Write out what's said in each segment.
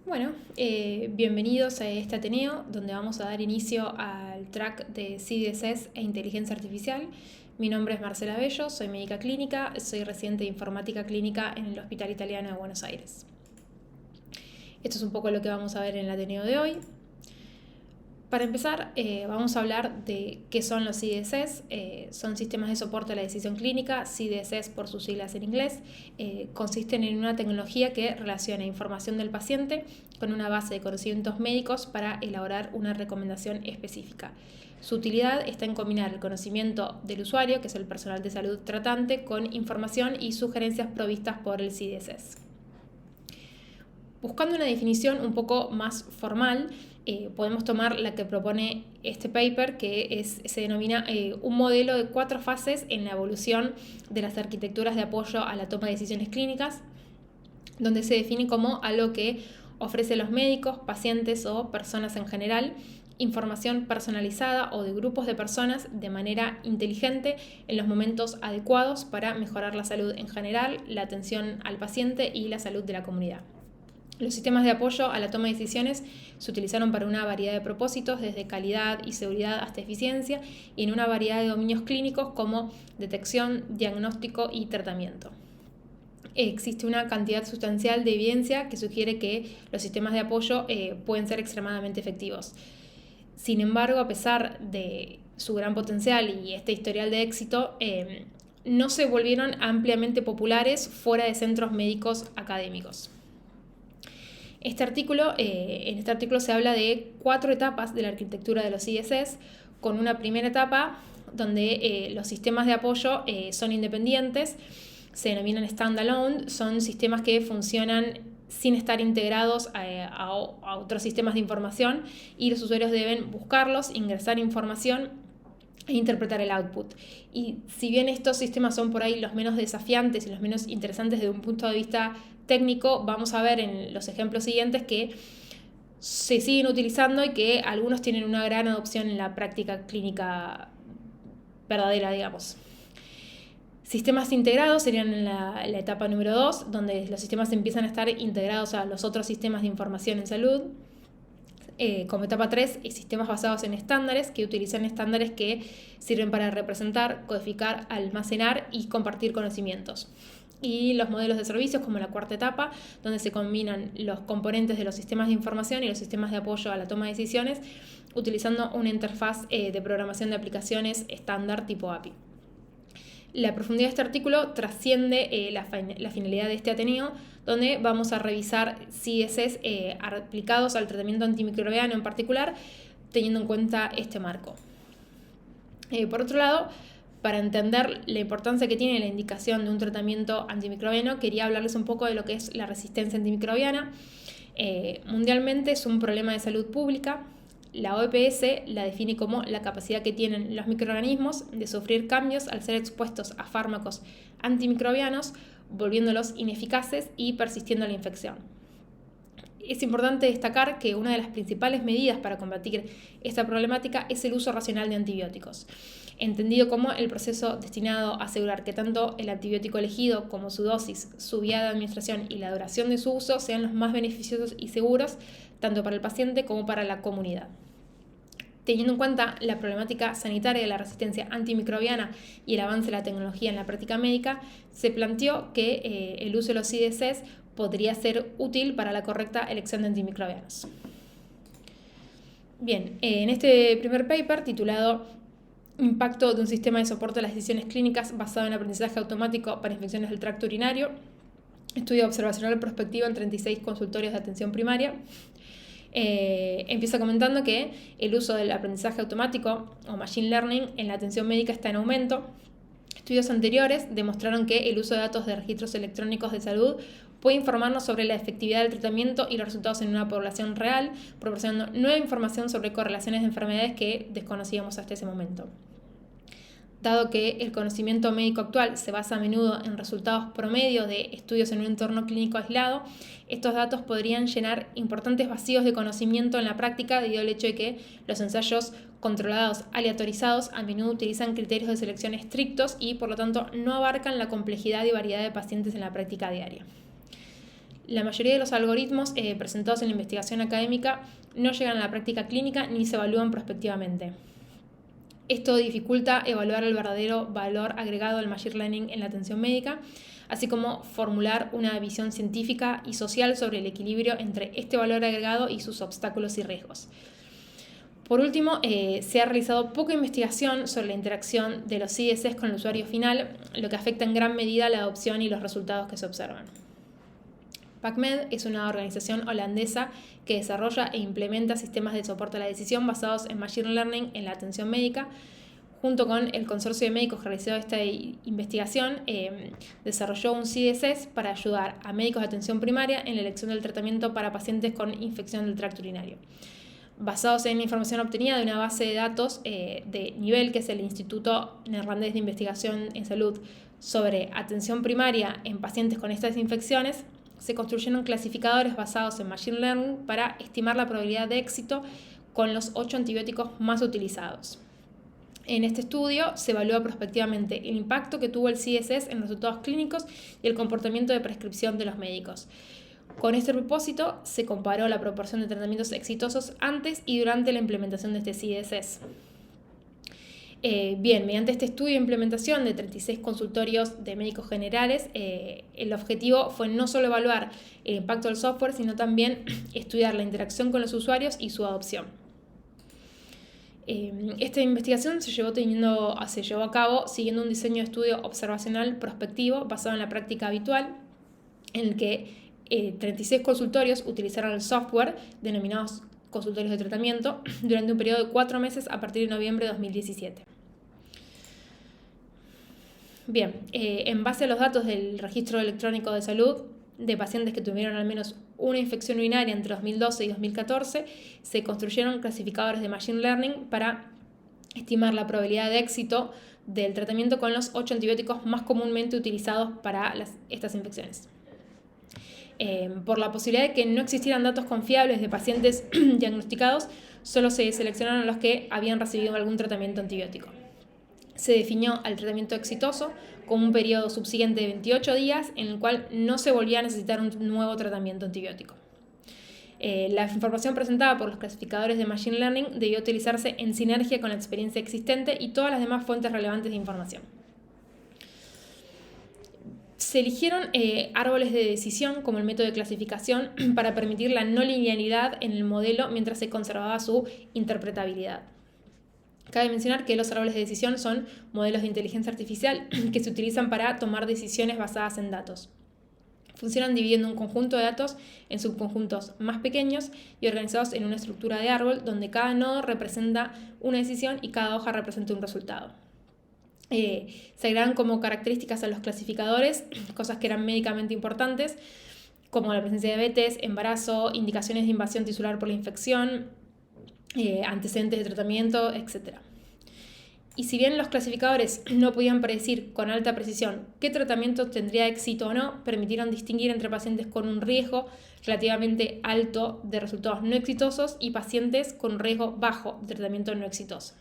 Bueno, bienvenidos a este Ateneo, donde vamos a dar inicio al track de CDSS e Inteligencia Artificial. Mi nombre es Marcela Bello, soy médica clínica, soy residente de Informática Clínica en el Hospital Italiano de Buenos Aires. Esto es un poco lo que vamos a ver en el Ateneo de hoy. Para empezar, vamos a hablar de qué son los CDSS. Son sistemas de soporte a la decisión clínica, CDSS por sus siglas en inglés. Consisten en una tecnología que relaciona información del paciente con una base de conocimientos médicos para elaborar una recomendación específica. Su utilidad está en combinar el conocimiento del usuario, que es el personal de salud tratante, con información y sugerencias provistas por el CDSS. Buscando una definición un poco más formal, podemos tomar la que propone este paper, que se denomina un modelo de 4 fases en la evolución de las arquitecturas de apoyo a la toma de decisiones clínicas, donde se define como algo que ofrece a los médicos, pacientes o personas en general información personalizada o de grupos de personas de manera inteligente en los momentos adecuados para mejorar la salud en general, la atención al paciente y la salud de la comunidad. Los sistemas de apoyo a la toma de decisiones se utilizaron para una variedad de propósitos, desde calidad y seguridad hasta eficiencia, y en una variedad de dominios clínicos como detección, diagnóstico y tratamiento. Existe una cantidad sustancial de evidencia que sugiere que los sistemas de apoyo pueden ser extremadamente efectivos. Sin embargo, a pesar de su gran potencial y este historial de éxito, no se volvieron ampliamente populares fuera de centros médicos académicos. En este artículo se habla de 4 etapas de la arquitectura de los CDSS, con una primera etapa donde los sistemas de apoyo son independientes, se denominan standalone, son sistemas que funcionan sin estar integrados a otros sistemas de información y los usuarios deben buscarlos, ingresar información e interpretar el output. Y si bien estos sistemas son por ahí los menos desafiantes y los menos interesantes desde un punto de vista técnico, vamos a ver en los ejemplos siguientes que se siguen utilizando y que algunos tienen una gran adopción en la práctica clínica verdadera, digamos. Sistemas integrados serían la etapa número 2, donde los sistemas empiezan a estar integrados a los otros sistemas de información en salud. Como etapa 3, sistemas basados en estándares, que utilizan estándares que sirven para representar, codificar, almacenar y compartir conocimientos. Y los modelos de servicios, como la cuarta etapa, donde se combinan los componentes de los sistemas de información y los sistemas de apoyo a la toma de decisiones, utilizando una interfaz de programación de aplicaciones estándar tipo API. La profundidad de este artículo trasciende la finalidad de este Ateneo, donde vamos a revisar CDSS aplicados al tratamiento antimicrobiano en particular, teniendo en cuenta este marco. Por otro lado, para entender la importancia que tiene la indicación de un tratamiento antimicrobiano, quería hablarles un poco de lo que es la resistencia antimicrobiana. Mundialmente es un problema de salud pública. La OPS la define como la capacidad que tienen los microorganismos de sufrir cambios al ser expuestos a fármacos antimicrobianos, volviéndolos ineficaces y persistiendo la infección. Es importante destacar que una de las principales medidas para combatir esta problemática es el uso racional de antibióticos, entendido como el proceso destinado a asegurar que tanto el antibiótico elegido como su dosis, su vía de administración y la duración de su uso sean los más beneficiosos y seguros tanto para el paciente como para la comunidad. Teniendo en cuenta la problemática sanitaria de la resistencia antimicrobiana y el avance de la tecnología en la práctica médica, se planteó que el uso de los CDSS podría ser útil para la correcta elección de antimicrobianos. Bien, en este primer paper titulado Impacto de un sistema de soporte a las decisiones clínicas basado en aprendizaje automático para infecciones del tracto urinario, estudio observacional prospectivo en 36 consultorios de atención primaria, empieza comentando que el uso del aprendizaje automático o machine learning en la atención médica está en aumento. Estudios anteriores demostraron que el uso de datos de registros electrónicos de salud puede informarnos sobre la efectividad del tratamiento y los resultados en una población real, proporcionando nueva información sobre correlaciones de enfermedades que desconocíamos hasta ese momento. Dado que el conocimiento médico actual se basa a menudo en resultados promedio de estudios en un entorno clínico aislado, estos datos podrían llenar importantes vacíos de conocimiento en la práctica debido al hecho de que los ensayos controlados aleatorizados a menudo utilizan criterios de selección estrictos y por lo tanto no abarcan la complejidad y variedad de pacientes en la práctica diaria. La mayoría de los algoritmos presentados en la investigación académica no llegan a la práctica clínica ni se evalúan prospectivamente. Esto dificulta evaluar el verdadero valor agregado del Machine Learning en la atención médica, así como formular una visión científica y social sobre el equilibrio entre este valor agregado y sus obstáculos y riesgos. Por último, se ha realizado poca investigación sobre la interacción de los CSS con el usuario final, lo que afecta en gran medida la adopción y los resultados que se observan. PACMed es una organización holandesa que desarrolla e implementa sistemas de soporte a la decisión basados en Machine Learning en la atención médica. Junto con el consorcio de médicos que realizó esta investigación, desarrolló un CSS para ayudar a médicos de atención primaria en la elección del tratamiento para pacientes con infección del tracto urinario. Basados en información obtenida de una base de datos de nivel, que es el Instituto Neerlandés de Investigación en Salud sobre atención primaria en pacientes con estas infecciones, se construyeron clasificadores basados en Machine Learning para estimar la probabilidad de éxito con los 8 antibióticos más utilizados. En este estudio se evalúa prospectivamente el impacto que tuvo el CSS en los resultados clínicos y el comportamiento de prescripción de los médicos. Con este propósito, se comparó la proporción de tratamientos exitosos antes y durante la implementación de este CSS. Mediante este estudio de implementación de 36 consultorios de médicos generales, el objetivo fue no solo evaluar el impacto del software, sino también estudiar la interacción con los usuarios y su adopción. Esta investigación se llevó a cabo siguiendo un diseño de estudio observacional prospectivo basado en la práctica habitual, en el que 36 consultorios utilizaron el software denominados consultorios de tratamiento durante un periodo de 4 meses a partir de noviembre de 2017. Bien, en base a los datos del Registro Electrónico de Salud de pacientes que tuvieron al menos una infección urinaria entre 2012 y 2014, se construyeron clasificadores de Machine Learning para estimar la probabilidad de éxito del tratamiento con los 8 antibióticos más comúnmente utilizados para estas infecciones. Por la posibilidad de que no existieran datos confiables de pacientes diagnosticados, solo se seleccionaron los que habían recibido algún tratamiento antibiótico. Se definió al tratamiento exitoso como un periodo subsiguiente de 28 días en el cual no se volvía a necesitar un nuevo tratamiento antibiótico. La información presentada por los clasificadores de Machine Learning debió utilizarse en sinergia con la experiencia existente y todas las demás fuentes relevantes de información. Se eligieron árboles de decisión como el método de clasificación para permitir la no linealidad en el modelo mientras se conservaba su interpretabilidad. Cabe mencionar que los árboles de decisión son modelos de inteligencia artificial que se utilizan para tomar decisiones basadas en datos. Funcionan dividiendo un conjunto de datos en subconjuntos más pequeños y organizados en una estructura de árbol donde cada nodo representa una decisión y cada hoja representa un resultado. Se agregan como características a los clasificadores cosas que eran médicamente importantes, como la presencia de diabetes, embarazo, indicaciones de invasión tisular por la infección, antecedentes de tratamiento, etc. Y si bien los clasificadores no podían predecir con alta precisión qué tratamiento tendría éxito o no, permitieron distinguir entre pacientes con un riesgo relativamente alto de resultados no exitosos y pacientes con un riesgo bajo de tratamiento no exitoso.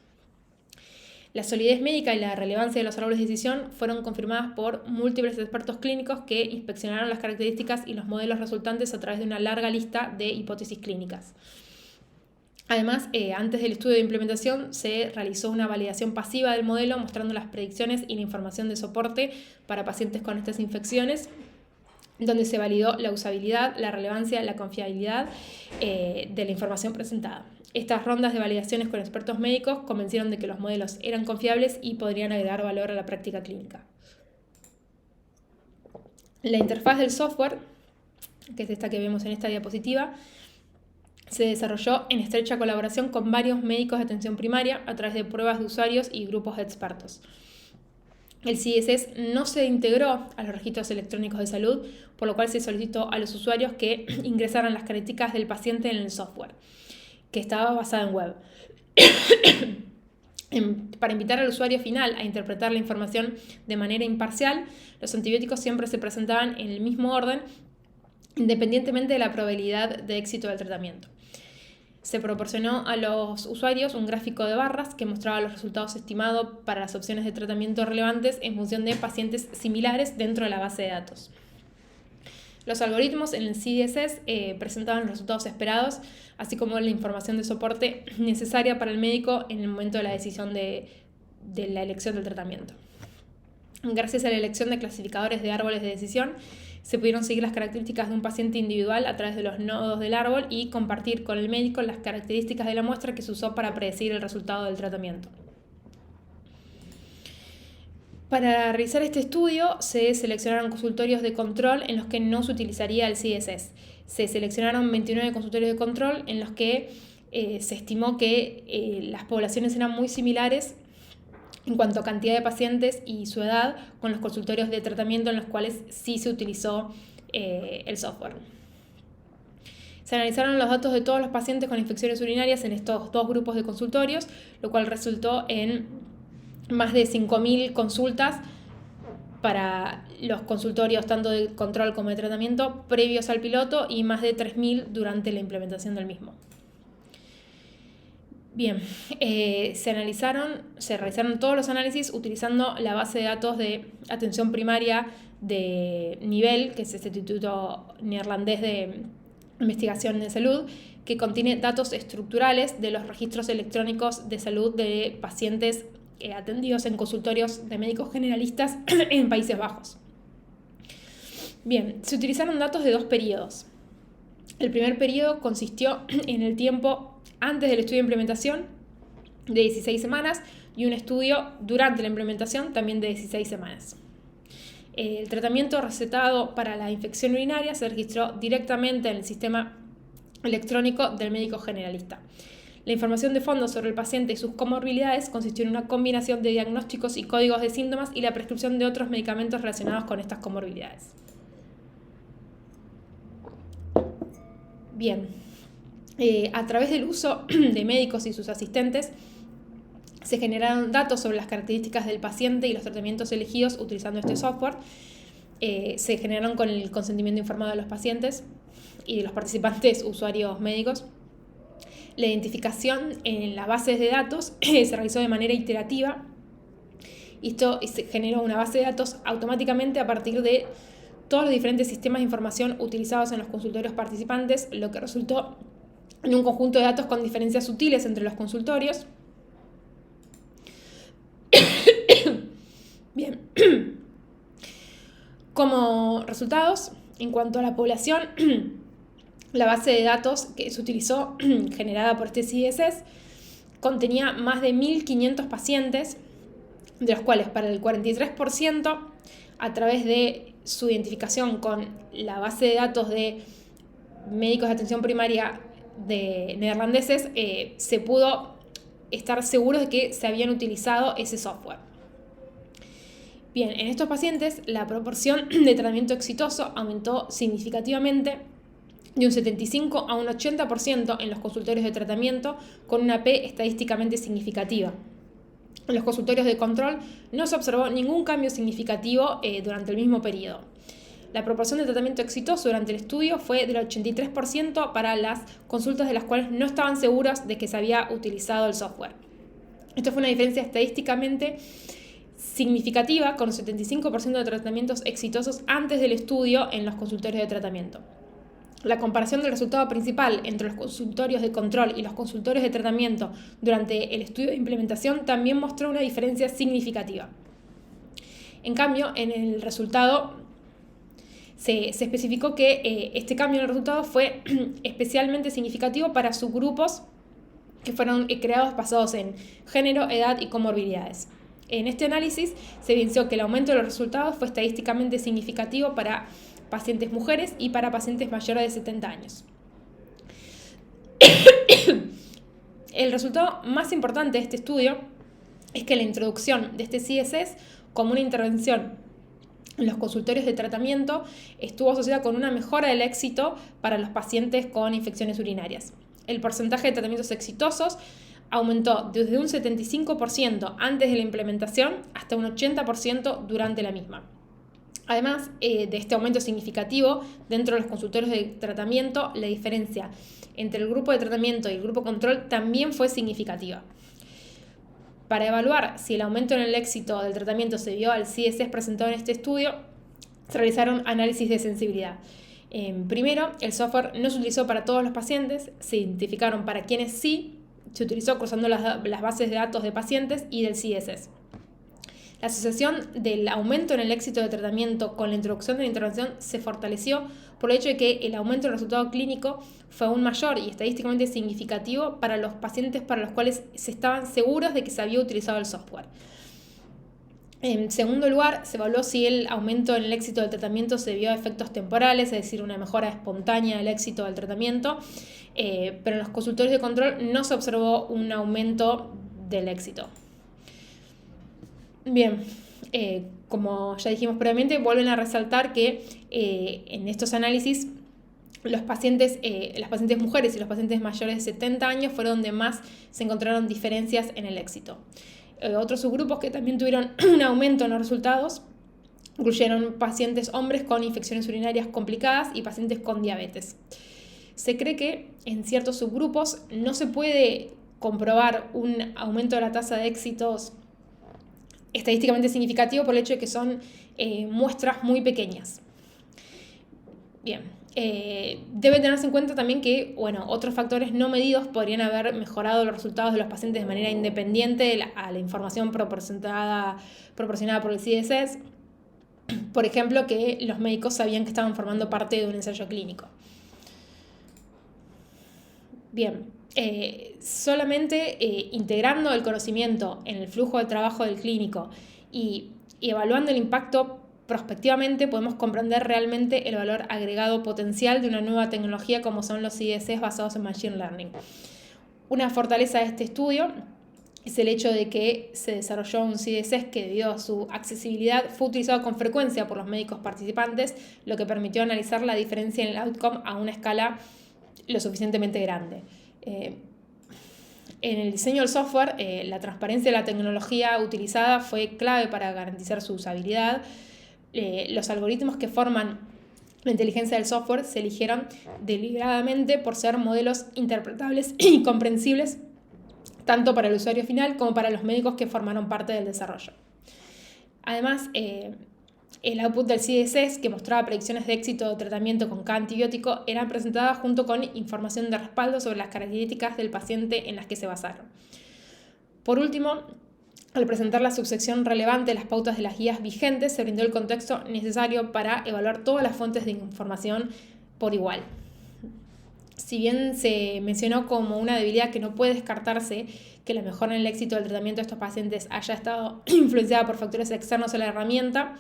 La solidez médica y la relevancia de los árboles de decisión fueron confirmadas por múltiples expertos clínicos que inspeccionaron las características y los modelos resultantes a través de una larga lista de hipótesis clínicas. Además, antes del estudio de implementación se realizó una validación pasiva del modelo mostrando las predicciones y la información de soporte para pacientes con estas infecciones, donde se validó la usabilidad, la relevancia, la confiabilidad de la información presentada. Estas rondas de validaciones con expertos médicos convencieron de que los modelos eran confiables y podrían agregar valor a la práctica clínica. La interfaz del software, que es esta que vemos en esta diapositiva, se desarrolló en estrecha colaboración con varios médicos de atención primaria a través de pruebas de usuarios y grupos de expertos. El CSS no se integró a los registros electrónicos de salud, por lo cual se solicitó a los usuarios que ingresaran las características del paciente en el software, que estaba basado en web. Para invitar al usuario final a interpretar la información de manera imparcial, los antibióticos siempre se presentaban en el mismo orden, independientemente de la probabilidad de éxito del tratamiento. Se proporcionó a los usuarios un gráfico de barras que mostraba los resultados estimados para las opciones de tratamiento relevantes en función de pacientes similares dentro de la base de datos. Los algoritmos en el CDSS presentaban los resultados esperados, así como la información de soporte necesaria para el médico en el momento de la decisión de la elección del tratamiento. Gracias a la elección de clasificadores de árboles de decisión, se pudieron seguir las características de un paciente individual a través de los nodos del árbol y compartir con el médico las características de la muestra que se usó para predecir el resultado del tratamiento. Para realizar este estudio se seleccionaron consultorios de control en los que no se utilizaría el CDSS. Se seleccionaron 29 consultorios de control en los que se estimó que las poblaciones eran muy similares en cuanto a cantidad de pacientes y su edad con los consultorios de tratamiento en los cuales sí se utilizó el software. Se analizaron los datos de todos los pacientes con infecciones urinarias en estos dos grupos de consultorios, lo cual resultó en más de 5.000 consultas para los consultorios tanto de control como de tratamiento previos al piloto y más de 3.000 durante la implementación del mismo. Bien, se realizaron todos los análisis utilizando la base de datos de atención primaria de Nivel, que es este instituto neerlandés de investigación de salud, que contiene datos estructurales de los registros electrónicos de salud de pacientes atendidos en consultorios de médicos generalistas en Países Bajos. Bien, se utilizaron datos de dos periodos. El primer periodo consistió en el tiempo antes del estudio de implementación, de 16 semanas, y un estudio durante la implementación, también de 16 semanas. El tratamiento recetado para la infección urinaria se registró directamente en el sistema electrónico del médico generalista. La información de fondo sobre el paciente y sus comorbilidades consistió en una combinación de diagnósticos y códigos de síntomas y la prescripción de otros medicamentos relacionados con estas comorbilidades. Bien, a través del uso de médicos y sus asistentes se generaron datos sobre las características del paciente y los tratamientos elegidos utilizando este software. Se generaron con el consentimiento informado de los pacientes y de los participantes usuarios médicos. La identificación en las bases de datos se realizó de manera iterativa. Esto se generó una base de datos automáticamente a partir de todos los diferentes sistemas de información utilizados en los consultorios participantes, lo que resultó en un conjunto de datos con diferencias sutiles entre los consultorios. Bien. Como resultados, en cuanto a la población, la base de datos que se utilizó, generada por este CDSS, contenía más de 1.500 pacientes, de los cuales para el 43%, a través de su identificación con la base de datos de médicos de atención primaria de neerlandeses, se pudo estar seguros de que se habían utilizado ese software. Bien, en estos pacientes la proporción de tratamiento exitoso aumentó significativamente de un 75 a un 80% en los consultorios de tratamiento, con una P estadísticamente significativa. En los consultorios de control no se observó ningún cambio significativo durante el mismo periodo. La proporción de tratamiento exitoso durante el estudio fue del 83% para las consultas de las cuales no estaban seguras de que se había utilizado el software. Esto fue una diferencia estadísticamente significativa, con un 75% de tratamientos exitosos antes del estudio en los consultorios de tratamiento. La comparación del resultado principal entre los consultorios de control y los consultorios de tratamiento durante el estudio de implementación también mostró una diferencia significativa. En cambio, en el resultado se especificó que este cambio en el resultado fue especialmente significativo para subgrupos que fueron creados basados en género, edad y comorbilidades. En este análisis se evidenció que el aumento de los resultados fue estadísticamente significativo para pacientes mujeres y para pacientes mayores de 70 años. El resultado más importante de este estudio es que la introducción de este CDSS como una intervención en los consultorios de tratamiento estuvo asociada con una mejora del éxito para los pacientes con infecciones urinarias. El porcentaje de tratamientos exitosos aumentó desde un 75% antes de la implementación hasta un 80% durante la misma. Además de este aumento significativo dentro de los consultorios de tratamiento, la diferencia entre el grupo de tratamiento y el grupo control también fue significativa. Para evaluar si el aumento en el éxito del tratamiento se debió al CDSS presentado en este estudio, se realizaron análisis de sensibilidad. Primero, el software no se utilizó para todos los pacientes, se identificaron para quienes sí, se utilizó cruzando las bases de datos de pacientes y del CSS. La asociación del aumento en el éxito del tratamiento con la introducción de la intervención se fortaleció por el hecho de que el aumento del resultado clínico fue aún mayor y estadísticamente significativo para los pacientes para los cuales se estaban seguros de que se había utilizado el software. En segundo lugar, se evaluó si el aumento en el éxito del tratamiento se debió a efectos temporales, es decir, una mejora espontánea del éxito del tratamiento, pero en los consultorios de control no se observó un aumento del éxito. Bien, como ya dijimos previamente, vuelven a resaltar que en estos análisis las pacientes mujeres y los pacientes mayores de 70 años fueron donde más se encontraron diferencias en el éxito. Otros subgrupos que también tuvieron un aumento en los resultados incluyeron pacientes hombres con infecciones urinarias complicadas y pacientes con diabetes. Se cree que en ciertos subgrupos no se puede comprobar un aumento de la tasa de éxitos estadísticamente significativo por el hecho de que son muestras muy pequeñas. Bien, debe tenerse en cuenta también que otros factores no medidos podrían haber mejorado los resultados de los pacientes de manera independiente a la información proporcionada por el CSS. Por ejemplo, que los médicos sabían que estaban formando parte de un ensayo clínico. Bien, solamente integrando el conocimiento en el flujo de trabajo del clínico y evaluando el impacto prospectivamente podemos comprender realmente el valor agregado potencial de una nueva tecnología como son los CSS basados en Machine Learning. Una fortaleza de este estudio es el hecho de que se desarrolló un CSS que debido a su accesibilidad fue utilizado con frecuencia por los médicos participantes, lo que permitió analizar la diferencia en el outcome a una escala lo suficientemente grande. En el diseño del software, la transparencia de la tecnología utilizada fue clave para garantizar su usabilidad. Los algoritmos que forman la inteligencia del software se eligieron deliberadamente por ser modelos interpretables y comprensibles tanto para el usuario final como para los médicos que formaron parte del desarrollo. Además, el output del CSS, que mostraba predicciones de éxito de tratamiento con cada antibiótico, eran presentadas junto con información de respaldo sobre las características del paciente en las que se basaron. Por último, al presentar la subsección relevante de las pautas de las guías vigentes, se brindó el contexto necesario para evaluar todas las fuentes de información por igual. Si bien se mencionó como una debilidad que no puede descartarse que la mejora en el éxito del tratamiento de estos pacientes haya estado influenciada por factores externos a la herramienta,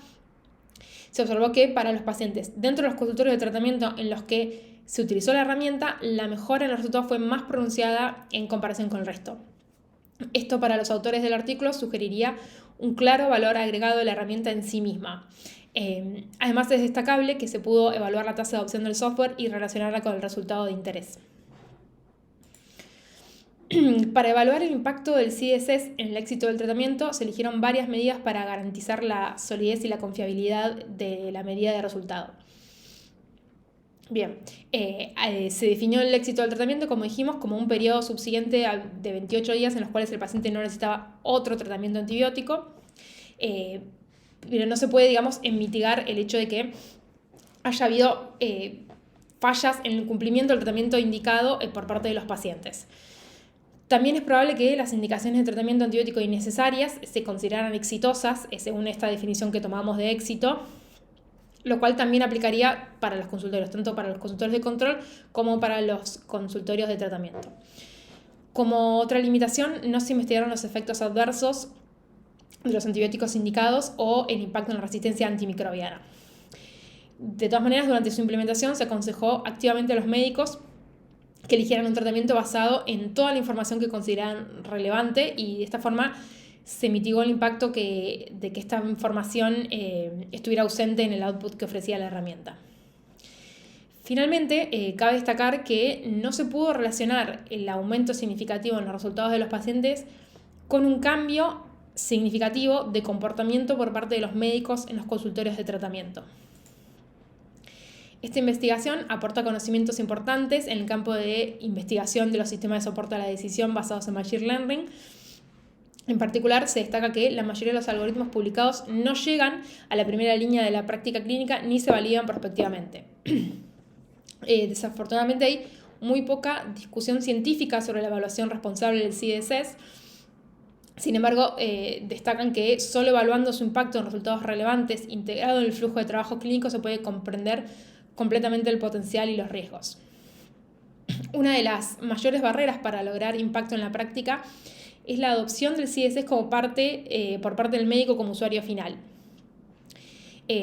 se observó que para los pacientes dentro de los consultorios de tratamiento en los que se utilizó la herramienta, la mejora en los resultados fue más pronunciada en comparación con el resto. Esto para los autores del artículo sugeriría un claro valor agregado de la herramienta en sí misma. Además es destacable que se pudo evaluar la tasa de adopción del software y relacionarla con el resultado de interés. Para evaluar el impacto del CSS en el éxito del tratamiento, se eligieron varias medidas para garantizar la solidez y la confiabilidad de la medida de resultado. Bien, se definió el éxito del tratamiento, como dijimos, como un periodo subsiguiente de 28 días en los cuales el paciente no necesitaba otro tratamiento antibiótico, pero no se puede, mitigar el hecho de que haya habido fallas en el cumplimiento del tratamiento indicado por parte de los pacientes. También es probable que las indicaciones de tratamiento antibiótico innecesarias se consideraran exitosas, según esta definición que tomamos de éxito, lo cual también aplicaría para los consultorios, tanto para los consultorios de control como para los consultorios de tratamiento. Como otra limitación, no se investigaron los efectos adversos de los antibióticos indicados o el impacto en la resistencia antimicrobiana. De todas maneras, durante su implementación se aconsejó activamente a los médicos que eligieran un tratamiento basado en toda la información que consideraran relevante y de esta forma se mitigó el impacto de que esta información estuviera ausente en el output que ofrecía la herramienta. Finalmente, cabe destacar que no se pudo relacionar el aumento significativo en los resultados de los pacientes con un cambio significativo de comportamiento por parte de los médicos en los consultorios de tratamiento. Esta investigación aporta conocimientos importantes en el campo de investigación de los sistemas de soporte a la decisión basados en Machine Learning. En particular, se destaca que la mayoría de los algoritmos publicados no llegan a la primera línea de la práctica clínica ni se validan prospectivamente. Desafortunadamente hay muy poca discusión científica sobre la evaluación responsable del CDSS. Sin embargo, destacan que solo evaluando su impacto en resultados relevantes integrado en el flujo de trabajo clínico se puede comprender completamente el potencial y los riesgos. Una de las mayores barreras para lograr impacto en la práctica es la adopción del CDSS como por parte del médico como usuario final.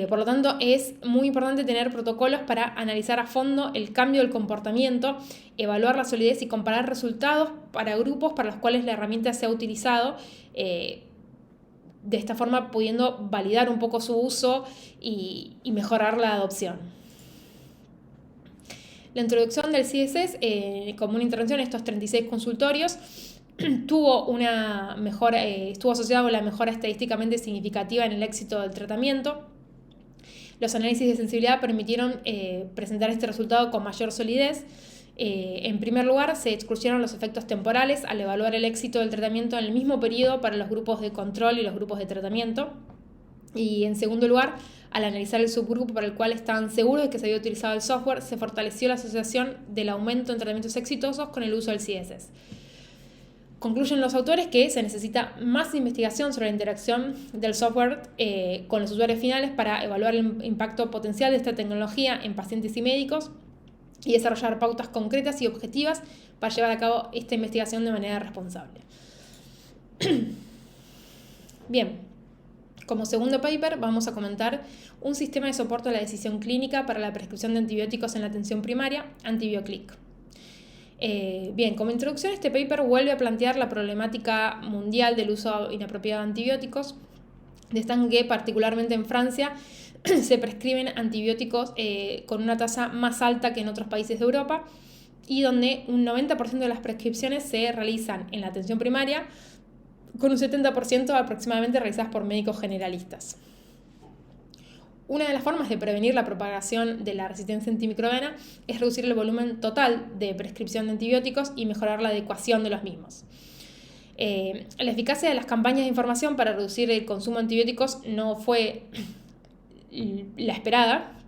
Por lo tanto, es muy importante tener protocolos para analizar a fondo el cambio del comportamiento, evaluar la solidez y comparar resultados para grupos para los cuales la herramienta se ha utilizado, de esta forma pudiendo validar un poco su uso y mejorar la adopción. La introducción del CDSS como una intervención en estos 36 consultorios estuvo asociado a la mejora estadísticamente significativa en el éxito del tratamiento. Los análisis de sensibilidad permitieron presentar este resultado con mayor solidez. En primer lugar, se excluyeron los efectos temporales al evaluar el éxito del tratamiento en el mismo periodo para los grupos de control y los grupos de tratamiento. Y en segundo lugar, al analizar el subgrupo para el cual estaban seguros de que se había utilizado el software, se fortaleció la asociación del aumento en tratamientos exitosos con el uso del CDSS. Concluyen los autores que se necesita más investigación sobre la interacción del software con los usuarios finales para evaluar el impacto potencial de esta tecnología en pacientes y médicos y desarrollar pautas concretas y objetivas para llevar a cabo esta investigación de manera responsable. Bien, como segundo paper vamos a comentar un sistema de soporte a la decisión clínica para la prescripción de antibióticos en la atención primaria, AntibioClick. Bien, como introducción, este paper vuelve a plantear la problemática mundial del uso inapropiado de antibióticos. Destacan que particularmente en Francia se prescriben antibióticos con una tasa más alta que en otros países de Europa y donde un 90% de las prescripciones se realizan en la atención primaria, con un 70% aproximadamente realizadas por médicos generalistas. Una de las formas de prevenir la propagación de la resistencia antimicrobiana es reducir el volumen total de prescripción de antibióticos y mejorar la adecuación de los mismos. La eficacia de las campañas de información para reducir el consumo de antibióticos no fue la esperada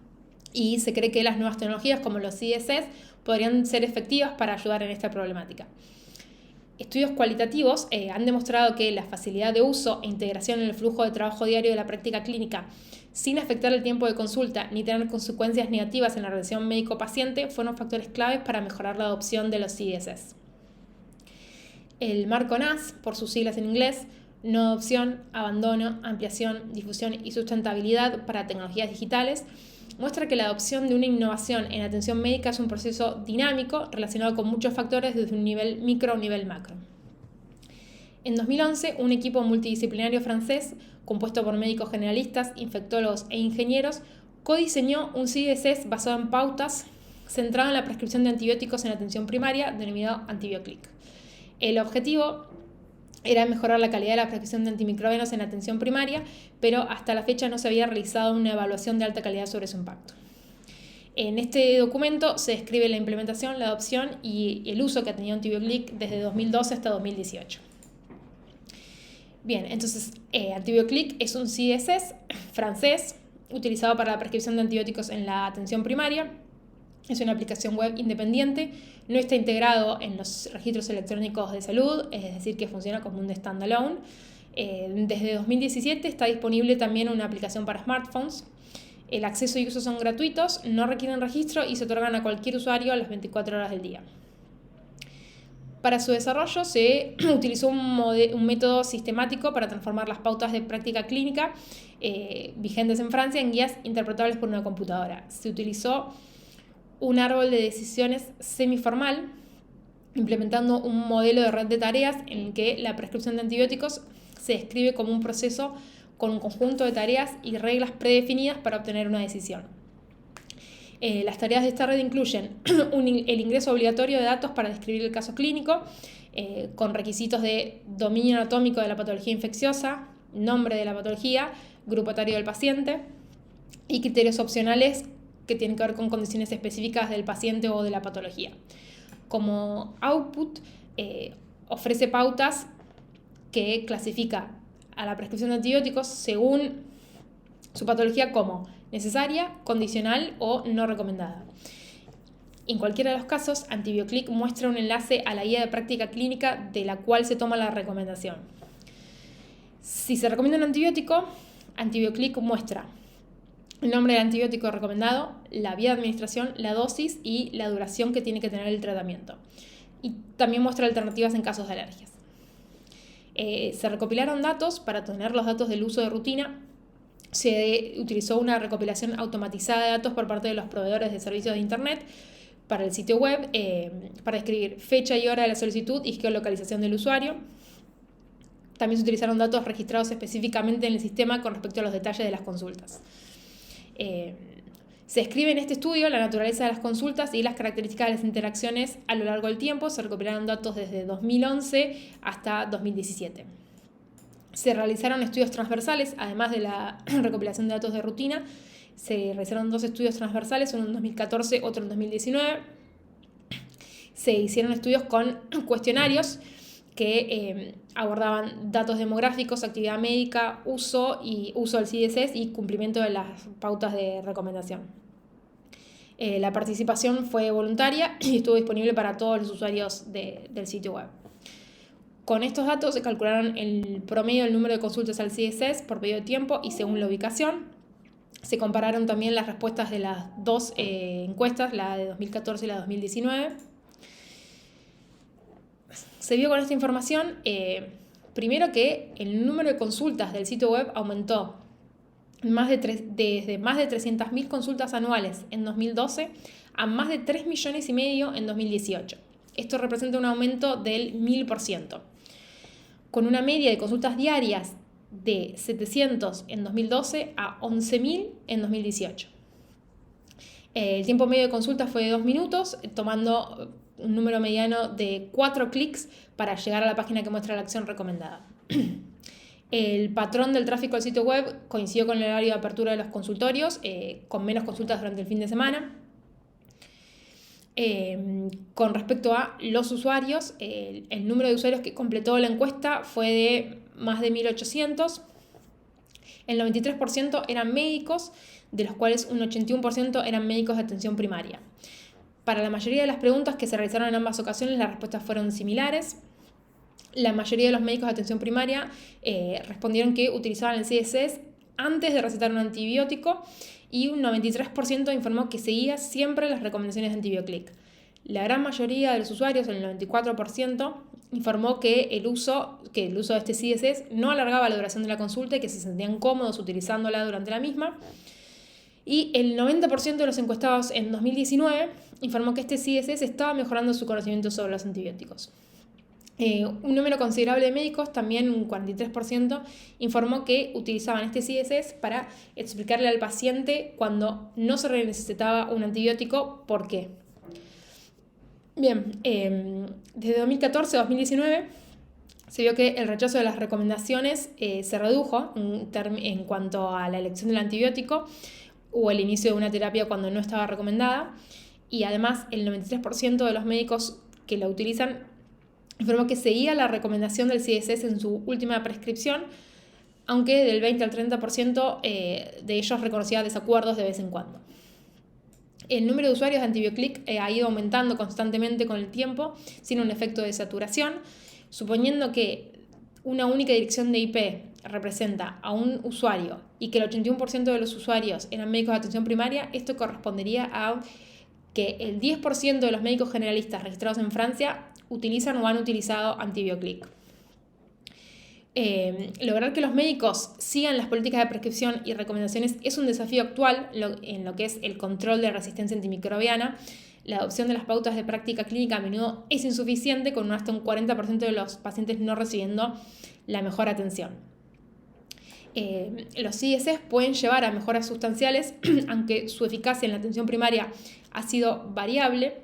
y se cree que las nuevas tecnologías como los CDSS podrían ser efectivas para ayudar en esta problemática. Estudios cualitativos han demostrado que la facilidad de uso e integración en el flujo de trabajo diario de la práctica clínica sin afectar el tiempo de consulta ni tener consecuencias negativas en la relación médico-paciente fueron factores claves para mejorar la adopción de los CDSS. El marco NAS, por sus siglas en inglés, no adopción, abandono, ampliación, difusión y sustentabilidad para tecnologías digitales, muestra que la adopción de una innovación en atención médica es un proceso dinámico relacionado con muchos factores desde un nivel micro a un nivel macro. En 2011, un equipo multidisciplinario francés, compuesto por médicos generalistas, infectólogos e ingenieros, codiseñó un CDSS basado en pautas centrado en la prescripción de antibióticos en atención primaria, denominado AntibioClick. El objetivo era mejorar la calidad de la prescripción de antimicrobianos en atención primaria, pero hasta la fecha no se había realizado una evaluación de alta calidad sobre su impacto. En este documento se describe la implementación, la adopción y el uso que ha tenido AntibioClick desde 2012 hasta 2018. Bien, entonces AntibioClick es un CDSS francés utilizado para la prescripción de antibióticos en la atención primaria. Es una aplicación web independiente, no está integrado en los registros electrónicos de salud, es decir, que funciona como un standalone. Desde 2017 está disponible también una aplicación para smartphones. El acceso y uso son gratuitos, no requieren registro y se otorgan a cualquier usuario a las 24 horas del día. Para su desarrollo se utilizó un método sistemático para transformar las pautas de práctica clínica vigentes en Francia en guías interpretables por una computadora. Se utilizó un árbol de decisiones semiformal, implementando un modelo de red de tareas en el que la prescripción de antibióticos se describe como un proceso con un conjunto de tareas y reglas predefinidas para obtener una decisión. Las tareas de esta red incluyen el ingreso obligatorio de datos para describir el caso clínico, con requisitos de dominio anatómico de la patología infecciosa, nombre de la patología, grupo etario del paciente y criterios opcionales que tienen que ver con condiciones específicas del paciente o de la patología. Como output, ofrece pautas que clasifica a la prescripción de antibióticos según su patología como necesaria, condicional o no recomendada. En cualquiera de los casos, AntibioClick muestra un enlace a la guía de práctica clínica de la cual se toma la recomendación. Si se recomienda un antibiótico, AntibioClick muestra el nombre del antibiótico recomendado, la vía de administración, la dosis y la duración que tiene que tener el tratamiento. Y también muestra alternativas en casos de alergias. Se recopilaron datos para tener los datos del uso de rutina. Se utilizó una recopilación automatizada de datos por parte de los proveedores de servicios de Internet para el sitio web, para describir fecha y hora de la solicitud y geolocalización del usuario. También se utilizaron datos registrados específicamente en el sistema con respecto a los detalles de las consultas. Se describe en este estudio la naturaleza de las consultas y las características de las interacciones a lo largo del tiempo. Se recopilaron datos desde 2011 hasta 2017. Se realizaron estudios transversales, además de la recopilación de datos de rutina. Se realizaron 2 estudios transversales, uno en 2014, otro en 2019. Se hicieron estudios con cuestionarios que abordaban datos demográficos, actividad médica, uso del CSS y cumplimiento de las pautas de recomendación. La participación fue voluntaria y estuvo disponible para todos los usuarios del sitio web. Con estos datos se calcularon el promedio del número de consultas al CSS por periodo de tiempo y según la ubicación. Se compararon también las respuestas de las 2 encuestas, la de 2014 y la de 2019. Se vio con esta información, primero que el número de consultas del sitio web aumentó desde más de 300.000 consultas anuales en 2012 a más de 3,5 millones en 2018. Esto representa un aumento del 1000%, con una media de consultas diarias de 700 en 2012 a 11.000 en 2018. El tiempo medio de consulta fue de 2 minutos, tomando un número mediano de 4 clics para llegar a la página que muestra la acción recomendada. El patrón del tráfico del sitio web coincidió con el horario de apertura de los consultorios, con menos consultas durante el fin de semana. Con respecto a los usuarios, el número de usuarios que completó la encuesta fue de más de 1.800. El 93% eran médicos, de los cuales un 81% eran médicos de atención primaria. Para la mayoría de las preguntas que se realizaron en ambas ocasiones, las respuestas fueron similares. La mayoría de los médicos de atención primaria respondieron que utilizaban el CSS antes de recetar un antibiótico y un 93% informó que seguía siempre las recomendaciones de AntibioClick. La gran mayoría de los usuarios, el 94%, informó que el uso de este CSS no alargaba la duración de la consulta y que se sentían cómodos utilizándola durante la misma. Y el 90% de los encuestados en 2019 informó que este CSS estaba mejorando su conocimiento sobre los antibióticos. Un número considerable de médicos, también un 43%, informó que utilizaban este CSS para explicarle al paciente cuando no se necesitaba un antibiótico por qué. Bien, desde 2014 a 2019 se vio que el rechazo de las recomendaciones se redujo en cuanto a la elección del antibiótico o el inicio de una terapia cuando no estaba recomendada, y además el 93% de los médicos que la utilizan informó que seguía la recomendación del CSS en su última prescripción, aunque del 20 al 30% de ellos reconocía desacuerdos de vez en cuando. El número de usuarios de AntibioClick ha ido aumentando constantemente con el tiempo, sin un efecto de saturación, suponiendo que una única dirección de IP representa a un usuario y que el 81% de los usuarios eran médicos de atención primaria. Esto correspondería a que el 10% de los médicos generalistas registrados en Francia utilizan o han utilizado AntibioClick. Lograr que los médicos sigan las políticas de prescripción y recomendaciones es un desafío actual en lo que es el control de resistencia antimicrobiana. La adopción de las pautas de práctica clínica a menudo es insuficiente, con hasta un 40% de los pacientes no recibiendo la mejor atención. Los CSS pueden llevar a mejoras sustanciales, aunque su eficacia en la atención primaria ha sido variable,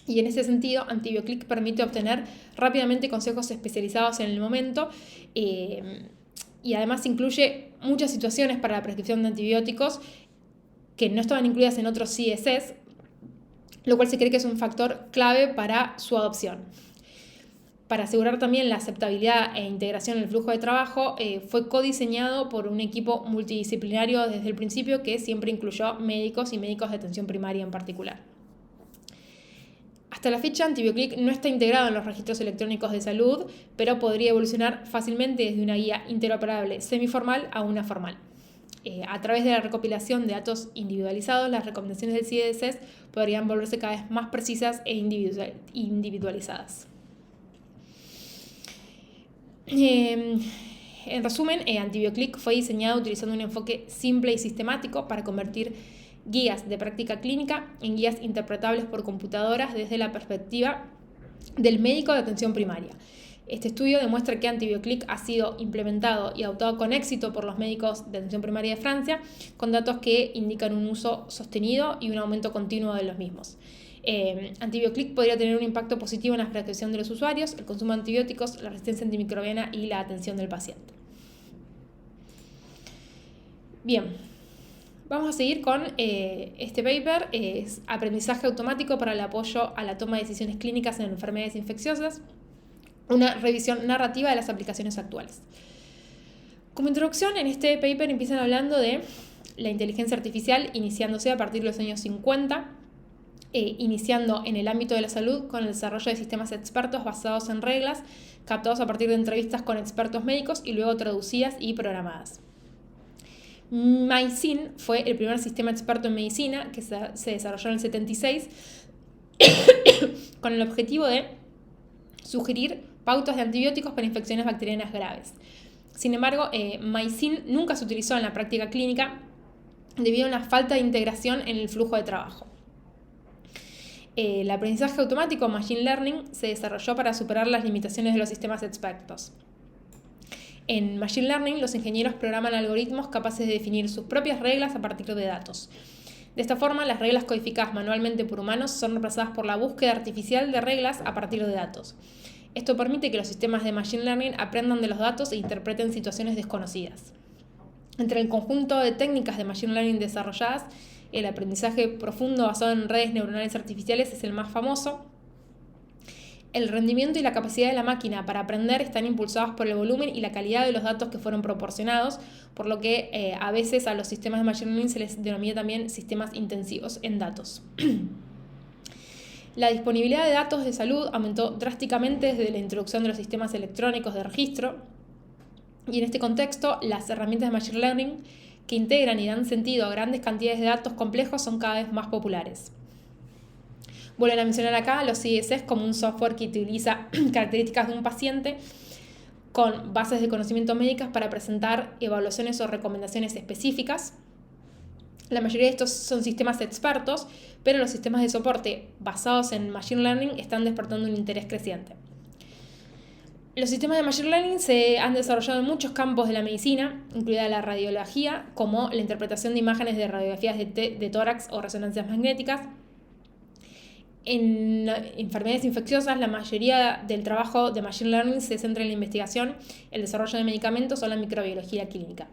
y en ese sentido AntibioClick permite obtener rápidamente consejos especializados en el momento, y además incluye muchas situaciones para la prescripción de antibióticos que no estaban incluidas en otros CSS, lo cual se cree que es un factor clave para su adopción. Para asegurar también la aceptabilidad e integración en el flujo de trabajo, fue codiseñado por un equipo multidisciplinario desde el principio, que siempre incluyó médicos y médicos de atención primaria en particular. Hasta la fecha, AntibioClick no está integrado en los registros electrónicos de salud, pero podría evolucionar fácilmente desde una guía interoperable semiformal a una formal. A través de la recopilación de datos individualizados, las recomendaciones del CDC podrían volverse cada vez más precisas e individualizadas. En resumen, AntibioClick fue diseñado utilizando un enfoque simple y sistemático para convertir guías de práctica clínica en guías interpretables por computadoras desde la perspectiva del médico de atención primaria. Este estudio demuestra que AntibioClick ha sido implementado y adoptado con éxito por los médicos de atención primaria de Francia, con datos que indican un uso sostenido y un aumento continuo de los mismos. AntibioClick podría tener un impacto positivo en la prescripción de los usuarios, el consumo de antibióticos, la resistencia antimicrobiana y la atención del paciente. Bien, vamos a seguir con este paper, es aprendizaje automático para el apoyo a la toma de decisiones clínicas en enfermedades infecciosas, una revisión narrativa de las aplicaciones actuales. Como introducción, en este paper empiezan hablando de la inteligencia artificial iniciándose a partir de los años 50, iniciando en el ámbito de la salud con el desarrollo de sistemas expertos basados en reglas, captados a partir de entrevistas con expertos médicos y luego traducidas y programadas. MySyn fue el primer sistema experto en medicina que se desarrolló en el 76 con el objetivo de sugerir pautas de antibióticos para infecciones bacterianas graves. Sin embargo, MySyn nunca se utilizó en la práctica clínica debido a una falta de integración en el flujo de trabajo. El aprendizaje automático, Machine Learning, se desarrolló para superar las limitaciones de los sistemas expertos. En Machine Learning, los ingenieros programan algoritmos capaces de definir sus propias reglas a partir de datos. De esta forma, las reglas codificadas manualmente por humanos son reemplazadas por la búsqueda artificial de reglas a partir de datos. Esto permite que los sistemas de Machine Learning aprendan de los datos e interpreten situaciones desconocidas. Entre el conjunto de técnicas de Machine Learning desarrolladas, el aprendizaje profundo basado en redes neuronales artificiales es el más famoso. El rendimiento y la capacidad de la máquina para aprender están impulsados por el volumen y la calidad de los datos que fueron proporcionados, por lo que a veces a los sistemas de Machine Learning se les denomina también sistemas intensivos en datos. La disponibilidad de datos de salud aumentó drásticamente desde la introducción de los sistemas electrónicos de registro, y en este contexto las herramientas de Machine Learning que integran y dan sentido a grandes cantidades de datos complejos son cada vez más populares. Vuelven a mencionar acá los CDCs como un software que utiliza características de un paciente con bases de conocimiento médicas para presentar evaluaciones o recomendaciones específicas. La mayoría de estos son sistemas expertos, pero los sistemas de soporte basados en Machine Learning están despertando un interés creciente. Los sistemas de Machine Learning se han desarrollado en muchos campos de la medicina, incluida la radiología, como la interpretación de imágenes de radiografías de tórax o resonancias magnéticas. En enfermedades infecciosas, la mayoría del trabajo de Machine Learning se centra en la investigación, el desarrollo de medicamentos o la microbiología clínica.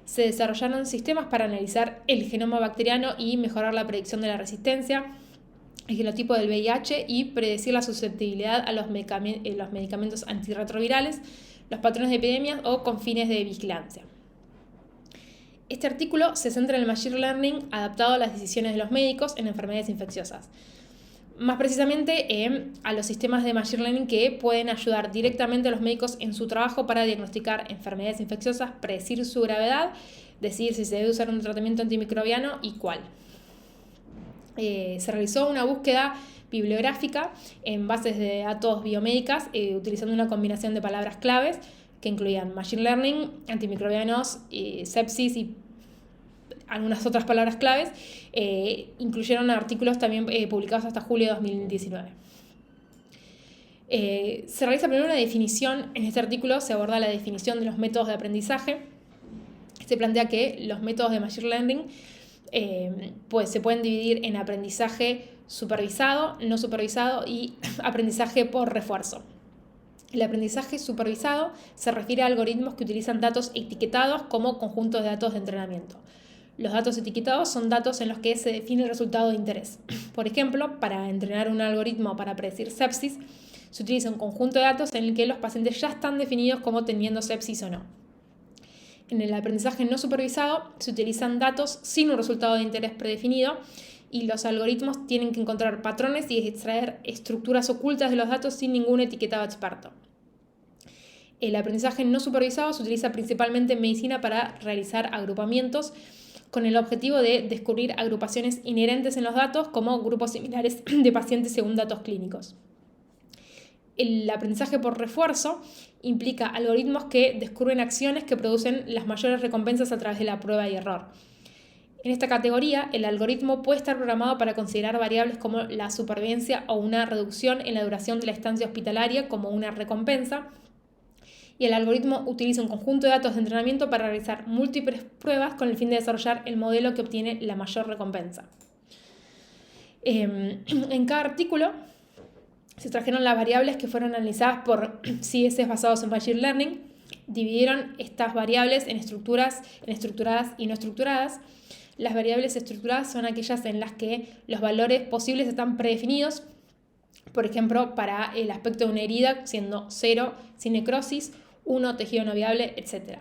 Se desarrollaron sistemas para analizar el genoma bacteriano y mejorar la predicción de la resistencia, el genotipo del VIH y predecir la susceptibilidad a los medicamentos antirretrovirales, los patrones de epidemias o con fines de vigilancia. Este artículo se centra en el Machine Learning adaptado a las decisiones de los médicos en enfermedades infecciosas. Más precisamente a los sistemas de Machine Learning que pueden ayudar directamente a los médicos en su trabajo para diagnosticar enfermedades infecciosas, predecir su gravedad, decidir si se debe usar un tratamiento antimicrobiano y cuál. Se realizó una búsqueda bibliográfica en bases de datos biomédicas utilizando una combinación de palabras claves que incluían Machine Learning, antimicrobianos, sepsis y algunas otras palabras claves. Incluyeron artículos también publicados hasta julio de 2019. Se realiza primero una definición. En este artículo se aborda la definición de los métodos de aprendizaje. Se plantea que los métodos de Machine Learning pues se pueden dividir en aprendizaje supervisado, no supervisado y aprendizaje por refuerzo. El aprendizaje supervisado se refiere a algoritmos que utilizan datos etiquetados como conjuntos de datos de entrenamiento. Los datos etiquetados son datos en los que se define el resultado de interés. Por ejemplo, para entrenar un algoritmo para predecir sepsis, se utiliza un conjunto de datos en el que los pacientes ya están definidos como teniendo sepsis o no. En el aprendizaje no supervisado se utilizan datos sin un resultado de interés predefinido y los algoritmos tienen que encontrar patrones y extraer estructuras ocultas de los datos sin ningún etiquetado experto. El aprendizaje no supervisado se utiliza principalmente en medicina para realizar agrupamientos con el objetivo de descubrir agrupaciones inherentes en los datos como grupos similares de pacientes según datos clínicos. El aprendizaje por refuerzo implica algoritmos que descubren acciones que producen las mayores recompensas a través de la prueba y error. En esta categoría, el algoritmo puede estar programado para considerar variables como la supervivencia o una reducción en la duración de la estancia hospitalaria como una recompensa, y el algoritmo utiliza un conjunto de datos de entrenamiento para realizar múltiples pruebas con el fin de desarrollar el modelo que obtiene la mayor recompensa. En cada artículo se trajeron las variables que fueron analizadas por CSS basados en Machine Learning, dividieron estas variables en estructuradas y no estructuradas. Las variables estructuradas son aquellas en las que los valores posibles están predefinidos, por ejemplo, para el aspecto de una herida, siendo 0 sin necrosis, 1 tejido no viable, etc.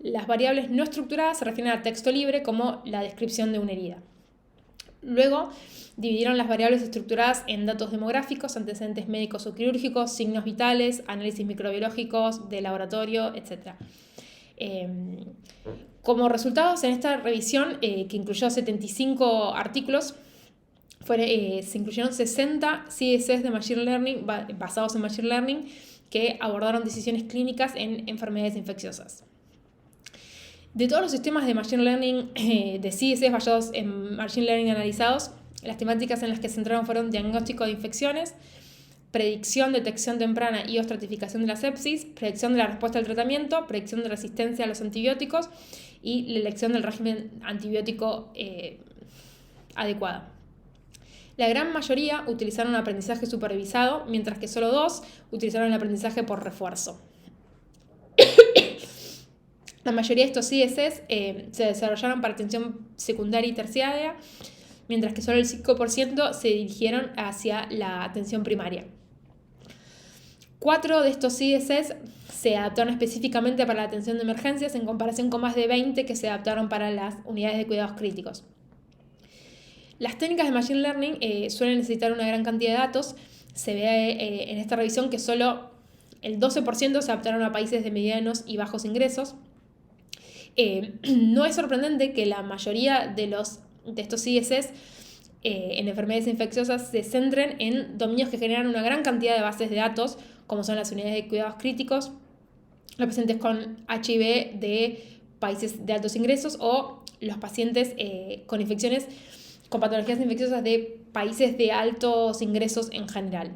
Las variables no estructuradas se refieren a texto libre, como la descripción de una herida. Luego, dividieron las variables estructuradas en datos demográficos, antecedentes médicos o quirúrgicos, signos vitales, análisis microbiológicos de laboratorio, etc. Como resultados, en esta revisión, que incluyó 75 artículos, se incluyeron 60 CSS de Machine Learning basados en Machine Learning que abordaron decisiones clínicas en enfermedades infecciosas. De todos los sistemas de Machine Learning, de CSS basados en Machine Learning analizados, las temáticas en las que se centraron fueron diagnóstico de infecciones, predicción, detección temprana y o estratificación de la sepsis, predicción de la respuesta al tratamiento, predicción de resistencia a los antibióticos y la elección del régimen antibiótico adecuado. La gran mayoría utilizaron aprendizaje supervisado, mientras que solo 2 utilizaron el aprendizaje por refuerzo. La mayoría de estos CSS se desarrollaron para atención secundaria y terciaria, mientras que solo el 5% se dirigieron hacia la atención primaria. 4 de estos CSS se adaptaron específicamente para la atención de emergencias, en comparación con más de 20 que se adaptaron para las unidades de cuidados críticos. Las técnicas de Machine Learning suelen necesitar una gran cantidad de datos. Se ve en esta revisión que solo el 12% se adaptaron a países de medianos y bajos ingresos. No es sorprendente que la mayoría de estos CSS en enfermedades infecciosas se centren en dominios que generan una gran cantidad de bases de datos, como son las unidades de cuidados críticos, los pacientes con HIV de países de altos ingresos o los pacientes con infecciones con patologías infecciosas de países de altos ingresos en general.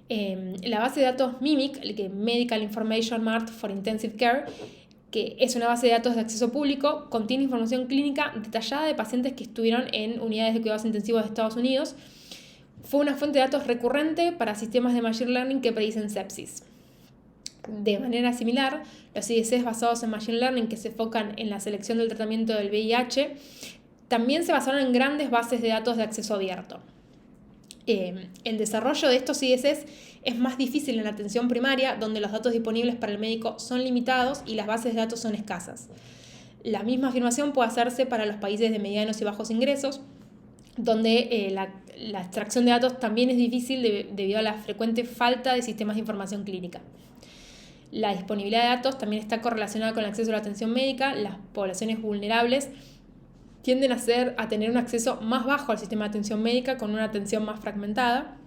La base de datos MIMIC, que Medical Information Mart for Intensive Care, que es una base de datos de acceso público, contiene información clínica detallada de pacientes que estuvieron en unidades de cuidados intensivos de Estados Unidos. Fue una fuente de datos recurrente para sistemas de Machine Learning que predicen sepsis. De manera similar, los CSS basados en Machine Learning que se enfocan en la selección del tratamiento del VIH también se basaron en grandes bases de datos de acceso abierto. El desarrollo de estos CSS es más difícil en la atención primaria, donde los datos disponibles para el médico son limitados y las bases de datos son escasas. La misma afirmación puede hacerse para los países de medianos y bajos ingresos, donde la extracción de datos también es difícil debido a la frecuente falta de sistemas de información clínica. La disponibilidad de datos también está correlacionada con el acceso a la atención médica. Las poblaciones vulnerables tienden a tener un acceso más bajo al sistema de atención médica con una atención más fragmentada.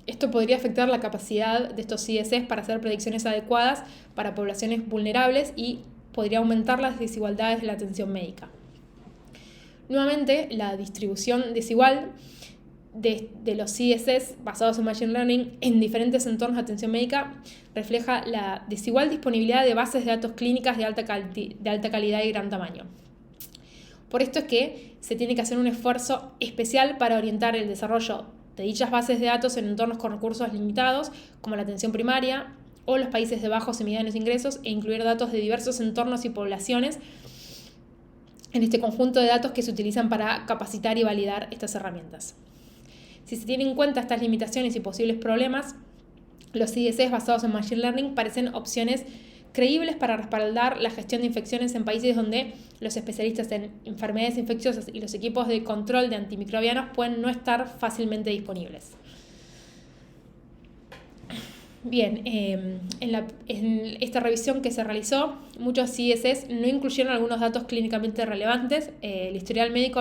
Esto podría afectar la capacidad de estos CSS para hacer predicciones adecuadas para poblaciones vulnerables y podría aumentar las desigualdades de la atención médica. Nuevamente, la distribución desigual de los CSS basados en Machine Learning en diferentes entornos de atención médica refleja la desigual disponibilidad de bases de datos clínicas de alta calidad y gran tamaño. Por esto es que se tiene que hacer un esfuerzo especial para orientar el desarrollo de dichas bases de datos en entornos con recursos limitados, como la atención primaria o los países de bajos y medianos ingresos, e incluir datos de diversos entornos y poblaciones en este conjunto de datos que se utilizan para capacitar y validar estas herramientas. Si se tienen en cuenta estas limitaciones y posibles problemas, los CSS basados en Machine Learning parecen opciones creíbles para respaldar la gestión de infecciones en países donde los especialistas en enfermedades infecciosas y los equipos de control de antimicrobianos pueden no estar fácilmente disponibles. Bien, en esta revisión que se realizó, muchos CSS no incluyeron algunos datos clínicamente relevantes. El historial médico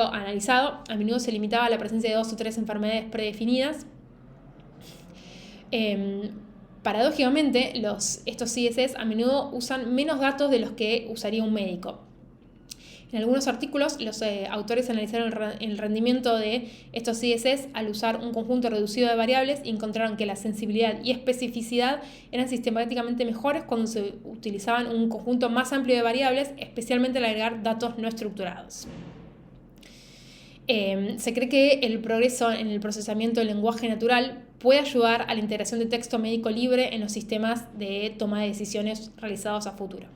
analizado a menudo se limitaba a la presencia de 2 o 3 enfermedades predefinidas. Paradójicamente, estos CSS a menudo usan menos datos de los que usaría un médico. En algunos artículos, los autores analizaron el rendimiento de estos CSS al usar un conjunto reducido de variables y encontraron que la sensibilidad y especificidad eran sistemáticamente mejores cuando se utilizaban un conjunto más amplio de variables, especialmente al agregar datos no estructurados. Se cree que el progreso en el procesamiento del lenguaje natural puede ayudar a la integración de texto médico libre en los sistemas de toma de decisiones realizados a futuro.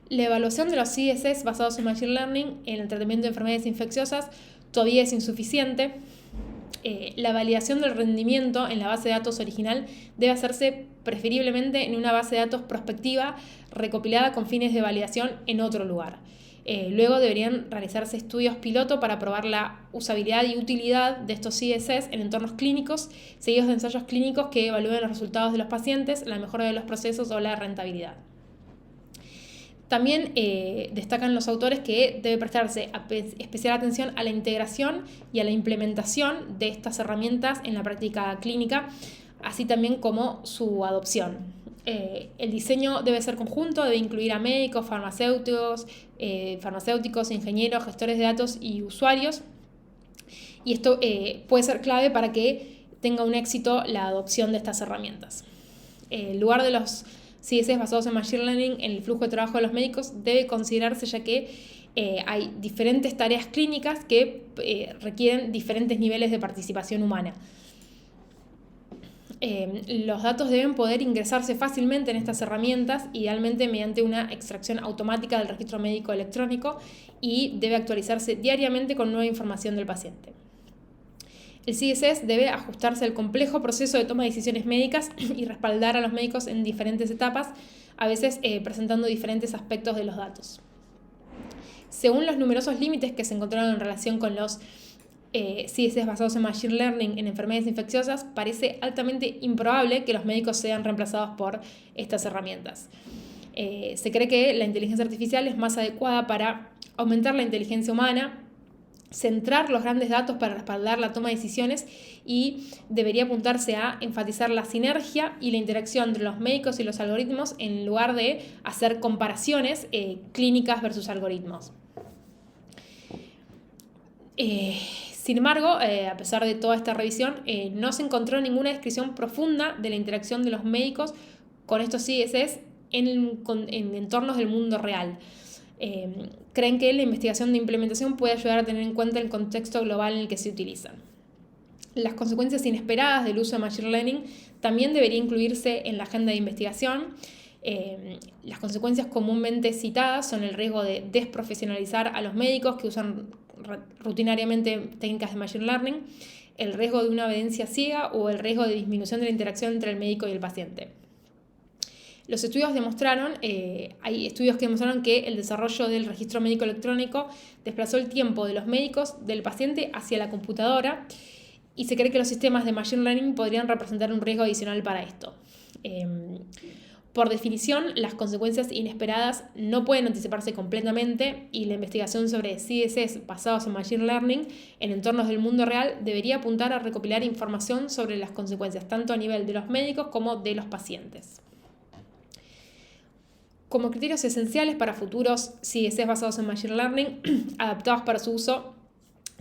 La evaluación de los CSS basados en Machine Learning en el tratamiento de enfermedades infecciosas todavía es insuficiente. La validación del rendimiento en la base de datos original debe hacerse preferiblemente en una base de datos prospectiva recopilada con fines de validación en otro lugar. Luego deberían realizarse estudios piloto para probar la usabilidad y utilidad de estos CSS en entornos clínicos, seguidos de ensayos clínicos que evalúen los resultados de los pacientes, la mejora de los procesos o la rentabilidad. También destacan los autores que debe prestarse especial atención a la integración y a la implementación de estas herramientas en la práctica clínica, así también como su adopción. El diseño debe ser conjunto, debe incluir a médicos, farmacéuticos, ingenieros, gestores de datos y usuarios. Y esto puede ser clave para que tenga un éxito la adopción de estas herramientas. El lugar de los CSS basados en Machine Learning en el flujo de trabajo de los médicos debe considerarse, ya que hay diferentes tareas clínicas que requieren diferentes niveles de participación humana. Los datos deben poder ingresarse fácilmente en estas herramientas, idealmente mediante una extracción automática del registro médico electrónico, y debe actualizarse diariamente con nueva información del paciente. El CSS debe ajustarse al complejo proceso de toma de decisiones médicas y respaldar a los médicos en diferentes etapas, a veces presentando diferentes aspectos de los datos. Según los numerosos límites que se encontraron en relación con los CSS basados en Machine Learning en enfermedades infecciosas, parece altamente improbable que los médicos sean reemplazados por estas herramientas. Se cree que la inteligencia artificial es más adecuada para aumentar la inteligencia humana, centrar los grandes datos para respaldar la toma de decisiones, y debería apuntarse a enfatizar la sinergia y la interacción entre los médicos y los algoritmos en lugar de hacer comparaciones clínicas versus algoritmos. Sin embargo, a pesar de toda esta revisión, no se encontró ninguna descripción profunda de la interacción de los médicos con estos CSS en entornos del mundo real. Creen que la investigación de implementación puede ayudar a tener en cuenta el contexto global en el que se utilizan. Las consecuencias inesperadas del uso de Machine Learning también deberían incluirse en la agenda de investigación. Las consecuencias comúnmente citadas son el riesgo de desprofesionalizar a los médicos que usan rutinariamente técnicas de Machine Learning, el riesgo de una obediencia ciega o el riesgo de disminución de la interacción entre el médico y el paciente. Los estudios hay estudios que demostraron que el desarrollo del registro médico electrónico desplazó el tiempo de los médicos del paciente hacia la computadora, y se cree que los sistemas de Machine Learning podrían representar un riesgo adicional para esto. Por definición, las consecuencias inesperadas no pueden anticiparse completamente, y la investigación sobre CSS basados en Machine Learning en entornos del mundo real debería apuntar a recopilar información sobre las consecuencias tanto a nivel de los médicos como de los pacientes. Como criterios esenciales para futuros CSS basados en Machine Learning adaptados para su uso,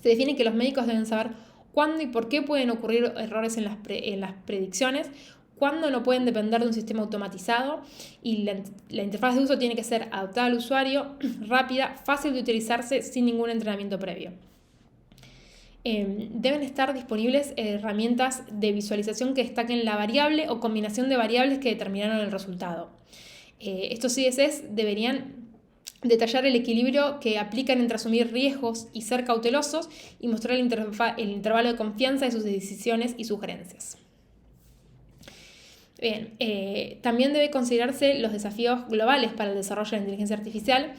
se define que los médicos deben saber cuándo y por qué pueden ocurrir errores en las predicciones, cuándo no pueden depender de un sistema automatizado, y la interfaz de uso tiene que ser adaptada al usuario, rápida, fácil de utilizarse sin ningún entrenamiento previo. Deben estar disponibles herramientas de visualización que destaquen la variable o combinación de variables que determinaron el resultado. Estos CSS deberían detallar el equilibrio que aplican entre asumir riesgos y ser cautelosos, y mostrar el intervalo de confianza de sus decisiones y sugerencias. Bien, también debe considerarse los desafíos globales para el desarrollo de la inteligencia artificial.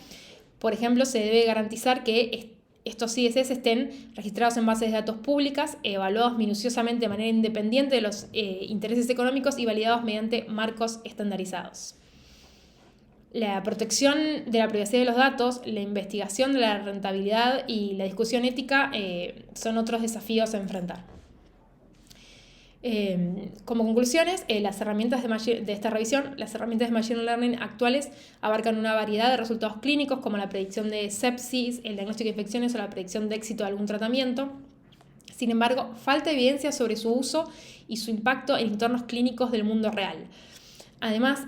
Por ejemplo, se debe garantizar que estos CSS estén registrados en bases de datos públicas, evaluados minuciosamente de manera independiente de los intereses económicos y validados mediante marcos estandarizados. La protección de la privacidad de los datos, la investigación de la rentabilidad y la discusión ética son otros desafíos a enfrentar. Como conclusiones, las herramientas de esta revisión, las herramientas de Machine Learning actuales abarcan una variedad de resultados clínicos como la predicción de sepsis, el diagnóstico de infecciones o la predicción de éxito de algún tratamiento. Sin embargo, falta evidencia sobre su uso y su impacto en entornos clínicos del mundo real. Además,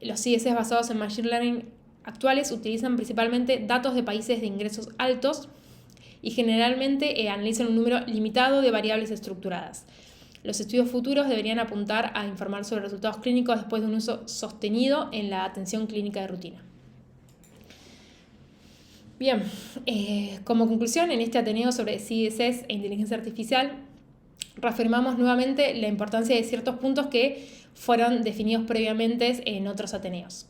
los CSS basados en Machine Learning actuales utilizan principalmente datos de países de ingresos altos y generalmente analizan un número limitado de variables estructuradas. Los estudios futuros deberían apuntar a informar sobre resultados clínicos después de un uso sostenido en la atención clínica de rutina. Bien, como conclusión, en este Ateneo sobre CSS e inteligencia artificial, reafirmamos nuevamente la importancia de ciertos puntos que fueron definidos previamente en otros Ateneos.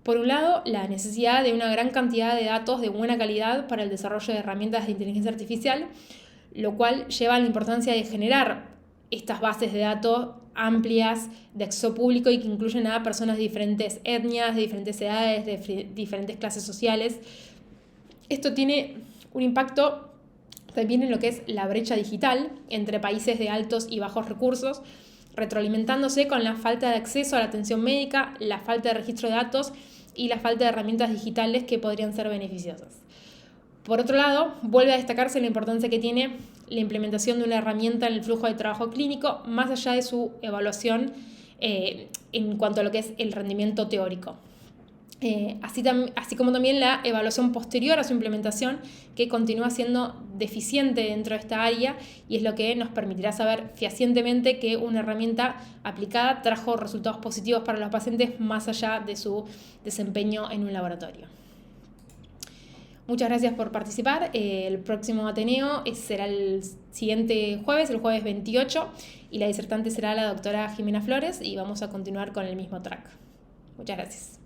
Por un lado, la necesidad de una gran cantidad de datos de buena calidad para el desarrollo de herramientas de inteligencia artificial, lo cual lleva a la importancia de generar estas bases de datos amplias de acceso público y que incluyen a personas de diferentes etnias, de diferentes edades, de diferentes clases sociales. Esto tiene un impacto también en lo que es la brecha digital entre países de altos y bajos recursos, retroalimentándose con la falta de acceso a la atención médica, la falta de registro de datos y la falta de herramientas digitales que podrían ser beneficiosas. Por otro lado, vuelve a destacarse la importancia que tiene la implementación de una herramienta en el flujo de trabajo clínico, más allá de su evaluación en cuanto a lo que es el rendimiento teórico. Así como también la evaluación posterior a su implementación, que continúa siendo deficiente dentro de esta área y es lo que nos permitirá saber fehacientemente que una herramienta aplicada trajo resultados positivos para los pacientes más allá de su desempeño en un laboratorio. Muchas gracias por participar. El próximo Ateneo será el siguiente jueves, el jueves 28, y la disertante será la doctora Jimena Flores y vamos a continuar con el mismo track. Muchas gracias.